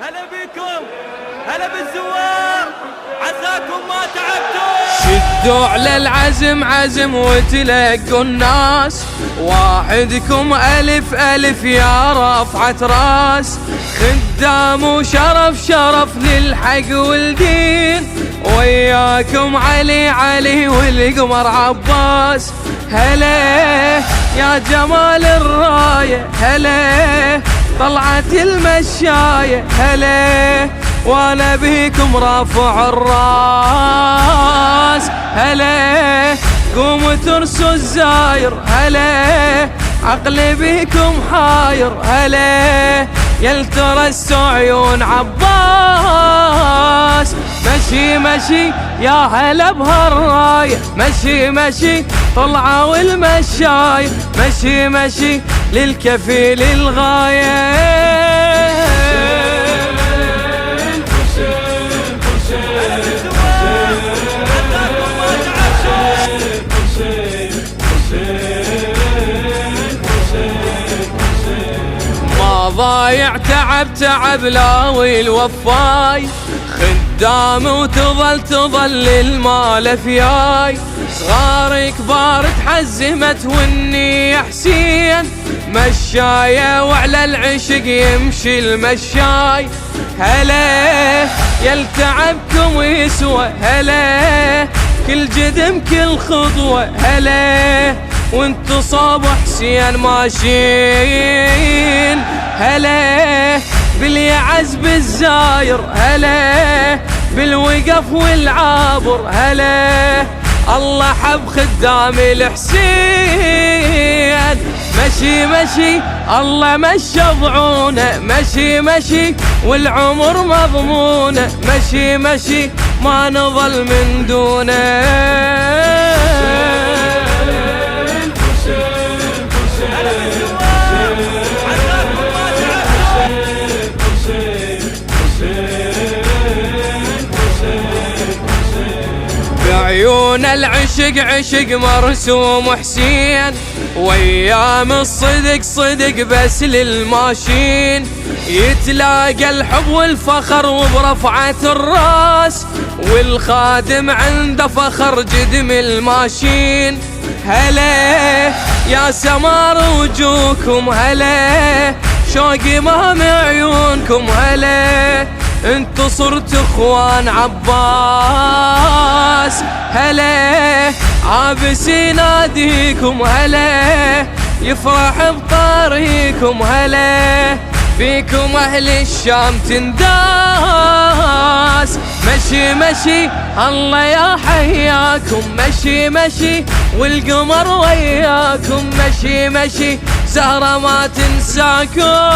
هلا بكم، هلا بالزوار، عساكم ما تعبتوا. شدوا على العزم عزم وتلقوا الناس، واحدكم ألف ألف يا رفعة راس. خدام وشرف شرف للحق والدين، وياكم علي علي والقمر عباس. هلا يا جمال الراية، هلا طلعت المشاية، هلا وانا بيكم رافع الراس. هلا قوموا ترسوا الزاير، هلا عقلي بيكم حاير. هلا يلترسوا عيون عباس. مشي مشي يا هلا بهالراية، مشي مشي طلعوا المشاية، مشي مشي للكفيل الغاية. ما ضايع تعب تعب لاوي الوفاي، خدام وتظل تظل المال فياي. صغار كبار تحزمت والنية حسين، مشاية وعلى العشق يمشي المشاي. هلا يلتعبكم يسوى، هلا كل جدم كل خطوة. هلا وانت صاب حسين ماشين، هلا باليعز بالزاير، هلا بالوقف والعابر. هلا الله حب خدام الحسين، مشي مشي الله مشى ضعونه، مشي مشي والعمر مضمونه، مشي مشي ما نظل من دونه. بعيون العشق عشق مرسوم حسين، وايام الصدق صدق بس للماشين. يتلاقى الحب والفخر وبرفعة الراس، والخادم عنده فخر جدم الماشين. هلا يا سمار وجوكم، هلا شوقي مهم عيونكم. هلا انتو صرت اخوان عباس، هلا عابس يناديكم. هلا يفرح بطاريكم، هلا بيكم اهل الشام تنداس. مشي مشي الله يا حياكم، مشي مشي والقمر وياكم. مشي مشي زهرة ما تنساكم.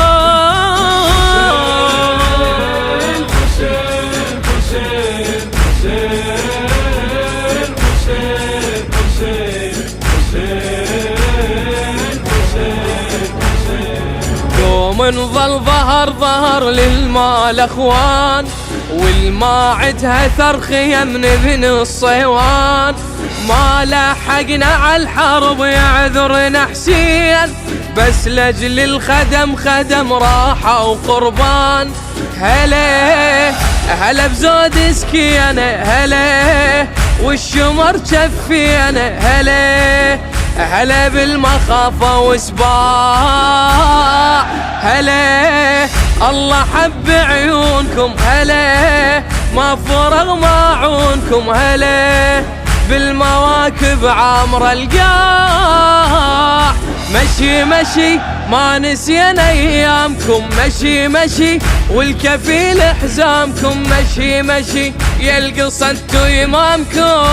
نظل ظهر ظهر للمال اخوان، والماعد هثر خيم من ابن الصيوان. ما لحقنا على الحرب يعذرنا حسين، بس لاجل الخدم خدم راحة وقربان. هلا هلا بزود سكينة، هلا والشمر جفينا. هلا هلا بالمخافة وسباع، هلا الله حب عيونكم. هلا ما فرغ معونكم، هلا بالمواكب عامر القاع. مشي مشي ما نسينا ايامكم، مشي مشي والكفيل حزامكم. مشي مشي يلقى صدتوا امامكم.